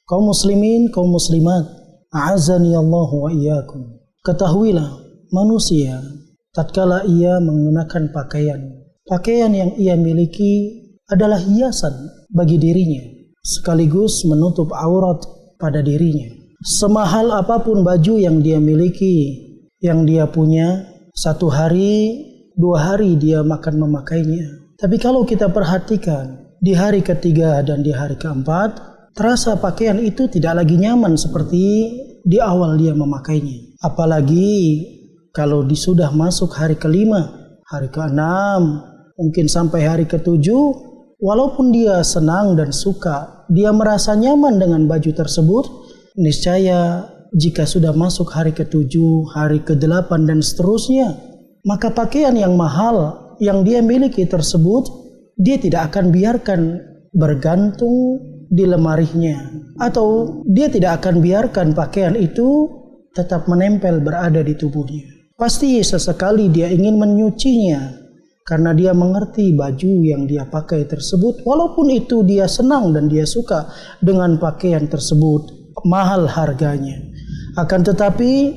Kaum muslimin, kaum muslimat, a'azani Allah wa iyyakum. Ketahuilah, manusia tatkala ia menggunakan pakaian yang ia miliki adalah hiasan bagi dirinya, sekaligus menutup aurat pada dirinya. Semahal apapun baju yang dia miliki, yang dia punya, 1 hari, 2 hari dia makan memakainya. Tapi kalau kita perhatikan, di hari ketiga dan di hari keempat, terasa pakaian itu tidak lagi nyaman seperti di awal dia memakainya. Apalagi kalau sudah masuk hari ke-5, hari ke-6, mungkin sampai hari ke-7, walaupun dia senang dan suka, dia merasa nyaman dengan baju tersebut, niscaya jika sudah masuk hari ke-7, hari ke-8 dan seterusnya, maka pakaian yang mahal yang dia miliki tersebut, dia tidak akan biarkan bergantung di lemarinya, atau dia tidak akan biarkan pakaian itu tetap menempel berada di tubuhnya. Pasti sesekali dia ingin menyucinya, karena dia mengerti baju yang dia pakai tersebut, walaupun itu dia senang dan dia suka dengan pakaian tersebut, mahal harganya. Akan tetapi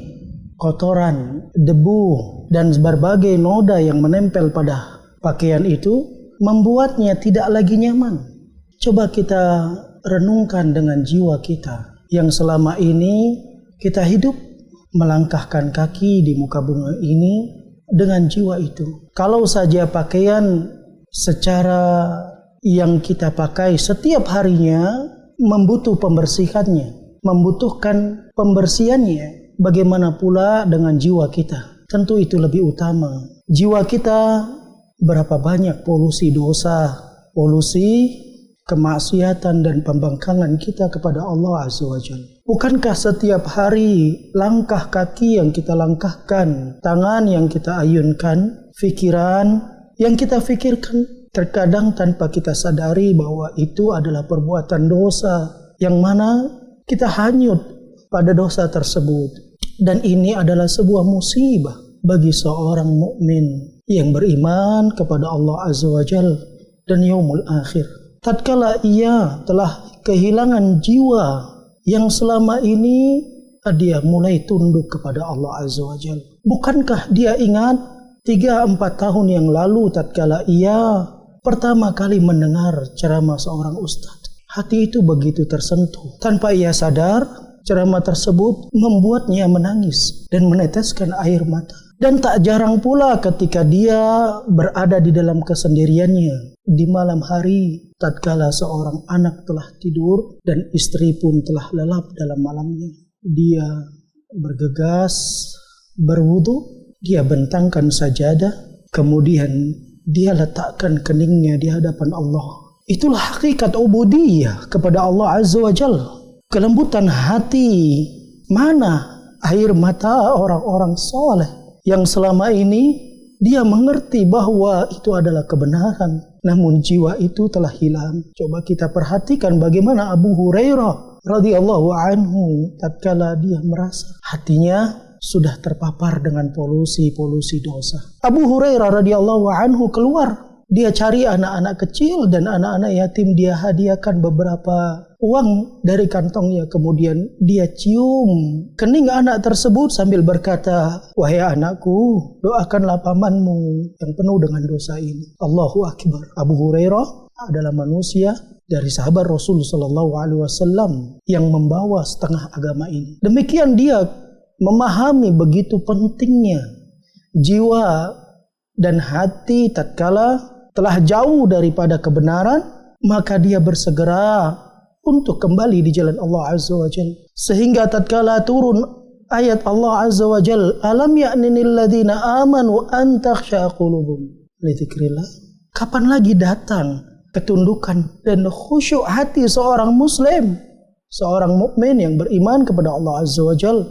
kotoran, debu, dan berbagai noda yang menempel pada pakaian itu membuatnya tidak lagi nyaman. Coba kita renungkan dengan jiwa kita yang selama ini kita hidup melangkahkan kaki di muka bumi ini dengan jiwa itu. Kalau saja pakaian secara yang kita pakai setiap harinya membutuhkan pembersihannya, bagaimana pula dengan jiwa kita? Tentu itu lebih utama. Jiwa kita berapa banyak polusi dosa, polusi kemaksiatan dan pembangkangan kita kepada Allah Azza wa Jalla. Bukankah setiap hari langkah kaki yang kita langkahkan, tangan yang kita ayunkan, pikiran yang kita fikirkan, terkadang tanpa kita sadari bahwa itu adalah perbuatan dosa yang mana kita hanyut pada dosa tersebut. Dan ini adalah sebuah musibah bagi seorang mukmin yang beriman kepada Allah Azza wa Jalla dan yaumul akhir. Tatkala ia telah kehilangan jiwa yang selama ini dia mulai tunduk kepada Allah Azza wa Jalla. Bukankah dia ingat 3-4 tahun yang lalu tatkala ia pertama kali mendengar ceramah seorang ustadz, hati itu begitu tersentuh. Tanpa ia sadar, ceramah tersebut membuatnya menangis dan meneteskan air mata. Dan tak jarang pula ketika dia berada di dalam kesendiriannya di malam hari, tatkala seorang anak telah tidur dan istri pun telah lelap dalam malamnya, dia bergegas, berwudu, dia bentangkan sajadah, kemudian dia letakkan keningnya di hadapan Allah. Itulah hakikat ubudiyah kepada Allah Azza wa Jalla. Kelembutan hati, mana air mata orang-orang soleh yang selama ini dia mengerti bahwa itu adalah kebenaran, namun jiwa itu telah hilang. Coba kita perhatikan bagaimana Abu Hurairah radhiyallahu anhu tatkala dia merasa hatinya sudah terpapar dengan polusi dosa. Abu Hurairah radhiyallahu anhu keluar, dia cari anak-anak kecil dan anak-anak yatim, dia hadiahkan beberapa uang dari kantongnya, kemudian dia cium kening anak tersebut sambil berkata, "Wahai anakku, doakanlah pamanmu yang penuh dengan dosa ini." Allahu Akbar. Abu Hurairah adalah manusia dari sahabat Rasul sallallahu alaihi wasallam yang membawa setengah agama ini. Demikian dia memahami begitu pentingnya jiwa dan hati tatkala telah jauh daripada kebenaran, maka dia bersegera untuk kembali di jalan Allah Azza wa Jalla. Sehingga tatkala turun ayat Allah Azza wa Jalla, "Alam ya'ninil ladzina amanu an takhsha'a qulubuhum li dzikrillah." Kapan lagi datang ketundukan dan khusyuk hati seorang muslim, seorang mukmin yang beriman kepada Allah Azza wa Jalla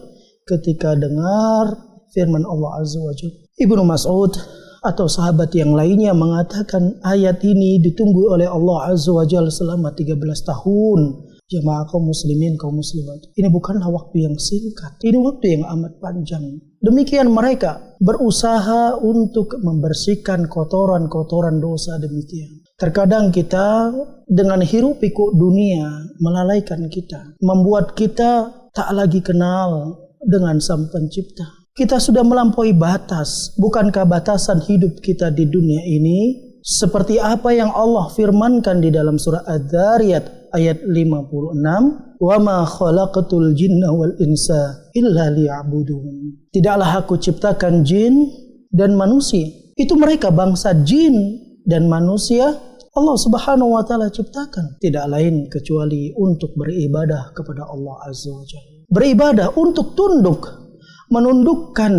ketika dengar firman Allah Azza wa Jalla. Ibnu Mas'ud atau sahabat yang lainnya mengatakan ayat ini ditunggu oleh Allah Azza wa Jalla selama 13 tahun. Jemaah kaum muslimin, kaum muslimat, ini bukanlah waktu yang singkat, ini waktu yang amat panjang. Demikian mereka berusaha untuk membersihkan kotoran-kotoran dosa demikian. Terkadang kita dengan hiruk pikuk dunia melalaikan kita, membuat kita tak lagi kenal dengan Sang Pencipta. Kita sudah melampaui batas. Bukankah batasan hidup kita di dunia ini seperti apa yang Allah firmankan di dalam surah Adz-Dzariyat ayat 56, "Wa ma khalaqatul jinna wal insa illa liya'budun." Tidaklah aku ciptakan jin dan manusia. Itu mereka bangsa jin dan manusia Allah Subhanahu wa taala ciptakan tidak lain kecuali untuk beribadah kepada Allah Azza wa Jalla. Beribadah untuk tunduk, menundukkan,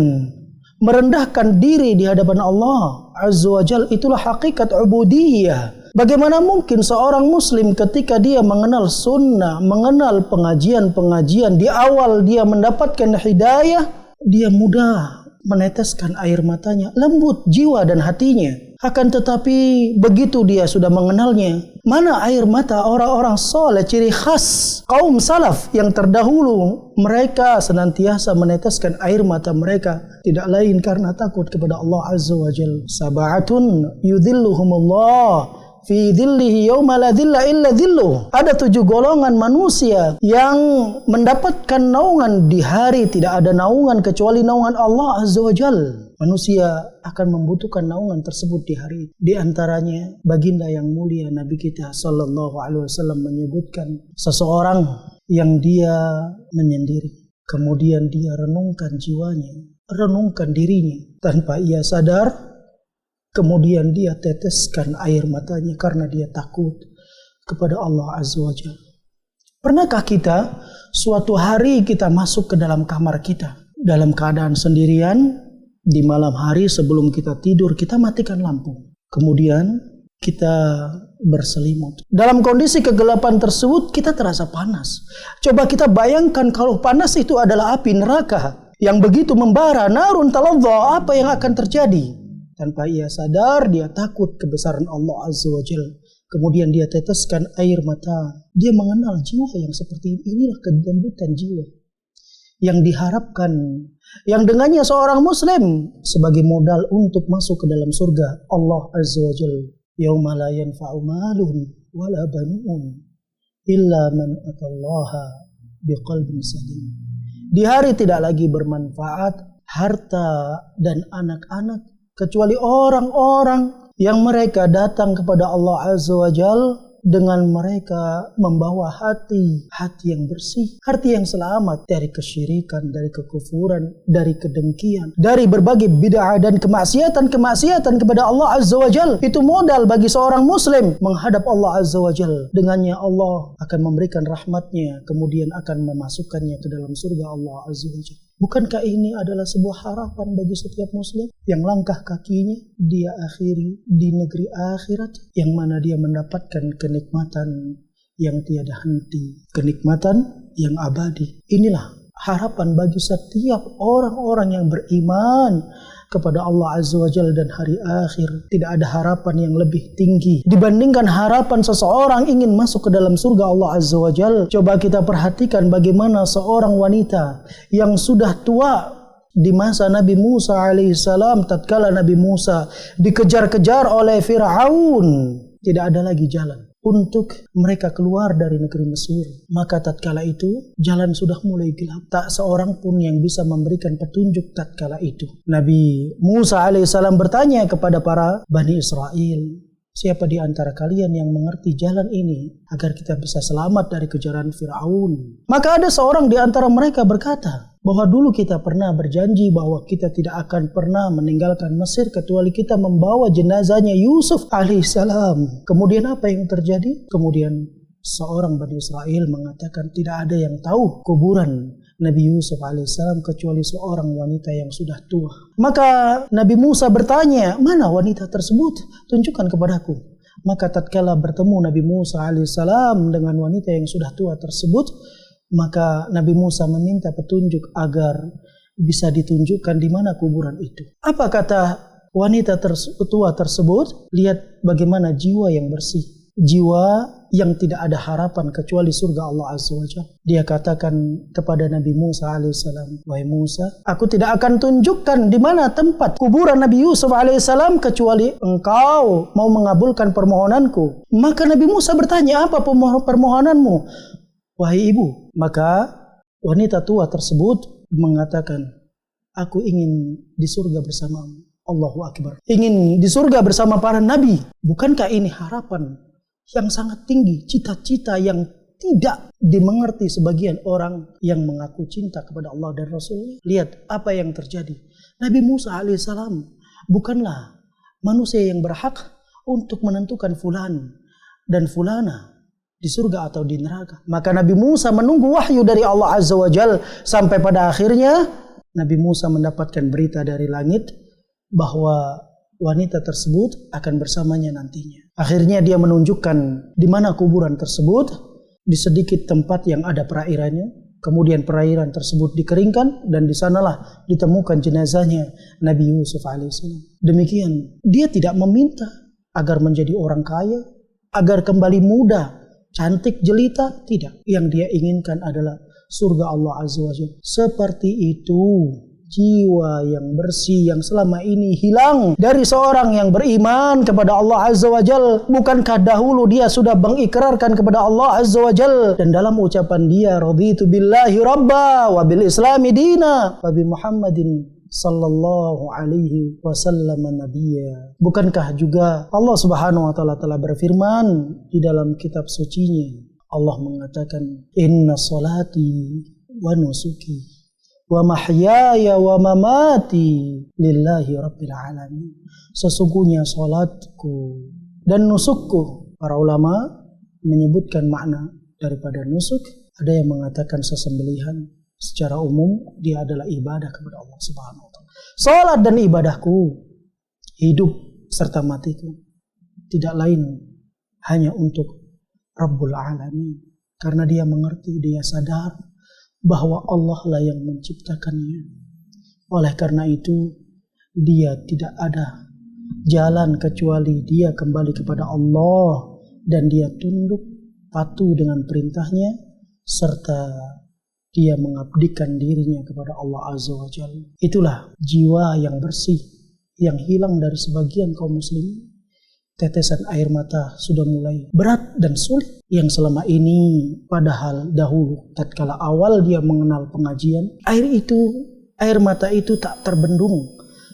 merendahkan diri di hadapan Allah Azza wa Jalla. Itulah hakikat ubudiyah. Bagaimana mungkin seorang muslim ketika dia mengenal sunnah, mengenal pengajian-pengajian, di awal dia mendapatkan hidayah, dia mudah meneteskan air matanya, lembut jiwa dan hatinya. Akan tetapi begitu dia sudah mengenalnya, mana air mata orang-orang soleh, ciri khas kaum salaf yang terdahulu, mereka senantiasa meneteskan air mata mereka tidak lain karena takut kepada Allah Azza wa Jalla. Sab'atun yudhilluhumullah fi dhillihi yawma la dhilla illa dhilluh. Ada 7 golongan manusia yang mendapatkan naungan di hari tidak ada naungan kecuali naungan Allah Azza wa Jalla. Manusia akan membutuhkan naungan tersebut di hari. Di antaranya baginda yang mulia Nabi kita sallallahu alaihi wasallam menyebutkan seseorang yang dia menyendiri, kemudian dia renungkan jiwanya, renungkan dirinya tanpa ia sadar, kemudian dia teteskan air matanya karena dia takut kepada Allah Azza wa Jalla. Pernahkah kita suatu hari kita masuk ke dalam kamar kita dalam keadaan sendirian? Di malam hari sebelum kita tidur kita matikan lampu. Kemudian kita berselimut. Dalam kondisi kegelapan tersebut kita terasa panas. Coba kita bayangkan kalau panas itu adalah api neraka yang begitu membara, narun taladha, apa yang akan terjadi? Tanpa ia sadar dia takut kebesaran Allah Azza wa Jalla. Kemudian dia teteskan air mata. Dia mengenal jiwa yang seperti ini. Inilah kelembutan jiwa yang diharapkan, yang dengannya seorang muslim sebagai modal untuk masuk ke dalam surga Allah Azza wa Jalla. Yauma la yanfa'u malun wala banun illa man atallaha biqalbin salim. Di hari tidak lagi bermanfaat harta dan anak-anak kecuali orang-orang yang mereka datang kepada Allah Azza wa Jalla dengan mereka membawa hati yang bersih, hati yang selamat dari kesyirikan, dari kekufuran, dari kedengkian, dari berbagai bid'ah dan kemaksiatan kepada Allah Azza wa Jalla. Itu modal bagi seorang muslim menghadap Allah Azza wa Jalla. Dengannya Allah akan memberikan rahmatnya, kemudian akan memasukkannya ke dalam surga Allah Azza wa Jalla. Bukankah ini adalah sebuah harapan bagi setiap muslim yang langkah kakinya dia akhiri di negeri akhirat, yang mana dia mendapatkan kenikmatan yang tiada henti, kenikmatan yang abadi. Inilah harapan bagi setiap orang-orang yang beriman kepada Allah Azza wa Jalla dan hari akhir. Tidak ada harapan yang lebih tinggi dibandingkan harapan seseorang ingin masuk ke dalam surga Allah Azza wa Jalla. Coba kita perhatikan bagaimana seorang wanita yang sudah tua di masa Nabi Musa alaihissalam, tatkala Nabi Musa dikejar-kejar oleh Fir'aun, tidak ada lagi jalan untuk mereka keluar dari negeri Mesir. Maka tatkala itu jalan sudah mulai gelap, tak seorang pun yang bisa memberikan petunjuk tatkala itu. Nabi Musa alaihissalam bertanya kepada para Bani Israel, siapa di antara kalian yang mengerti jalan ini agar kita bisa selamat dari kejaran Fir'aun? Maka ada seorang di antara mereka berkata bahwa dulu kita pernah berjanji bahwa kita tidak akan pernah meninggalkan Mesir kecuali kita membawa jenazahnya Yusuf alaihissalam. Kemudian apa yang terjadi? Kemudian seorang Bani Israel mengatakan tidak ada yang tahu kuburan Nabi Yusuf alaihissalam kecuali seorang wanita yang sudah tua. Maka Nabi Musa bertanya, mana wanita tersebut? Tunjukkan kepadaku. Maka tatkala bertemu Nabi Musa alaihissalam dengan wanita yang sudah tua tersebut, maka Nabi Musa meminta petunjuk agar bisa ditunjukkan di mana kuburan itu. Apa kata wanita tua tersebut? Lihat bagaimana jiwa yang bersih, jiwa yang tidak ada harapan kecuali surga Allah Azza wa Jalla. Dia katakan kepada Nabi Musa alaihissalam, wahai Musa, aku tidak akan tunjukkan di mana tempat kuburan Nabi Yusuf alaihissalam kecuali engkau mau mengabulkan permohonanku. Maka Nabi Musa bertanya, apa permohonanmu, wahai ibu? Maka wanita tua tersebut mengatakan, aku ingin di surga bersamamu. Allahu Akbar. Ingin di surga bersama para nabi. Bukankah ini harapan yang sangat tinggi, cita-cita yang tidak dimengerti sebagian orang yang mengaku cinta kepada Allah dan Rasul? Lihat apa yang terjadi. Nabi Musa alaihissalam bukanlah manusia yang berhak untuk menentukan fulan dan fulana di surga atau di neraka. Maka Nabi Musa menunggu wahyu dari Allah Azza wa Jalla sampai pada akhirnya Nabi Musa mendapatkan berita dari langit bahwa wanita tersebut akan bersamanya nantinya. Akhirnya dia menunjukkan di mana kuburan tersebut, di sedikit tempat yang ada perairannya. Kemudian perairan tersebut dikeringkan dan di sanalah ditemukan jenazahnya Nabi Yusuf alaihissalam. Demikian, dia tidak meminta agar menjadi orang kaya, agar kembali muda, cantik, jelita, tidak. Yang dia inginkan adalah surga Allah Azza wa Jalla. Seperti itu jiwa yang bersih yang selama ini hilang dari seorang yang beriman kepada Allah Azza wa Jal. Bukankah dahulu dia sudah mengikrarkan kepada Allah Azza wa Jal, dan dalam ucapan dia, raditu billahi rabba wa bil islami dina wa bi Muhammadin sallallahu alaihi wasallam nabiyya. Bukankah juga Allah Subhanahu wa taala telah berfirman di dalam kitab sucinya, Allah mengatakan, inna salati wa nusuki wa mahyaya wa mamati lillahi rabbil alamin. Sesungguhnya salatku dan nusukku. Para ulama menyebutkan makna daripada nusuk. Ada yang mengatakan sesembelihan. Secara umum dia adalah ibadah kepada Allah Subhanahu wa taala. Salat dan ibadahku, hidup serta matiku, tidak lain hanya untuk Rabbul Alamin. Karena dia mengerti, dia sadar bahwa Allah lah yang menciptakannya. Oleh karena itu, dia tidak ada jalan kecuali dia kembali kepada Allah dan dia tunduk patuh dengan perintahnya serta dia mengabdikan dirinya kepada Allah Azza wa Jalla. Itulah jiwa yang bersih yang hilang dari sebagian kaum muslimin. Tetesan air mata sudah mulai berat dan sulit yang selama ini, padahal dahulu tatkala awal dia mengenal pengajian, air mata itu tak terbendung.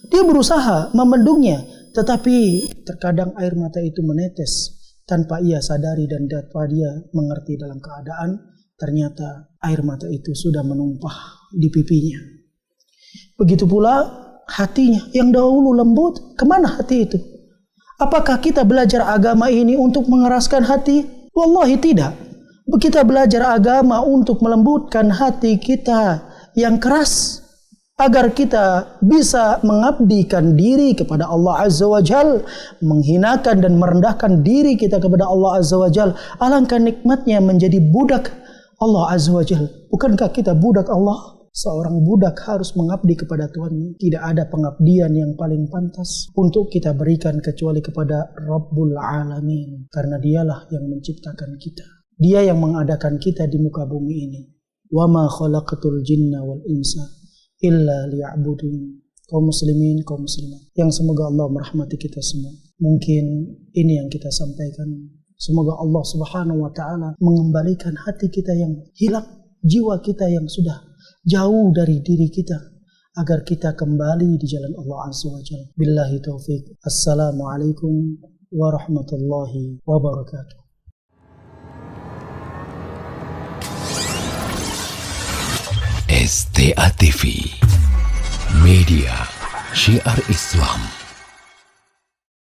Dia berusaha membendungnya, tetapi terkadang air mata itu menetes tanpa ia sadari dan tanpa dia mengerti dalam keadaan ternyata air mata itu sudah menumpah di pipinya. Begitu pula hatinya yang dahulu lembut, kemana hati itu? Apakah kita belajar agama ini untuk mengeraskan hati? Wallahi tidak. Kita belajar agama untuk melembutkan hati kita yang keras, agar kita bisa mengabdikan diri kepada Allah Azza wa Jal, menghinakan dan merendahkan diri kita kepada Allah Azza wa Jal. Alangkah nikmatnya menjadi budak Allah Azza wa Jal. Bukankah kita budak Allah? Seorang budak harus mengabdi kepada Tuhannya. Tidak ada pengabdian yang paling pantas untuk kita berikan kecuali kepada Rabbul Alamin. Karena dialah yang menciptakan kita. Dia yang mengadakan kita di muka bumi ini. Wa ma khalaqatul jinna wal insa illa liya'budun. Kaum muslimin, kaum muslimat, yang semoga Allah merahmati kita semua. Mungkin ini yang kita sampaikan. Semoga Allah Subhanahu wa taala mengembalikan hati kita yang hilang, jiwa kita yang sudah jauh dari diri kita, agar kita kembali di jalan Allah Azza wa Jalla. Billahi taufiq. Assalamualaikum warahmatullahi wabarakatuh. STA TV Media Syiar Islam.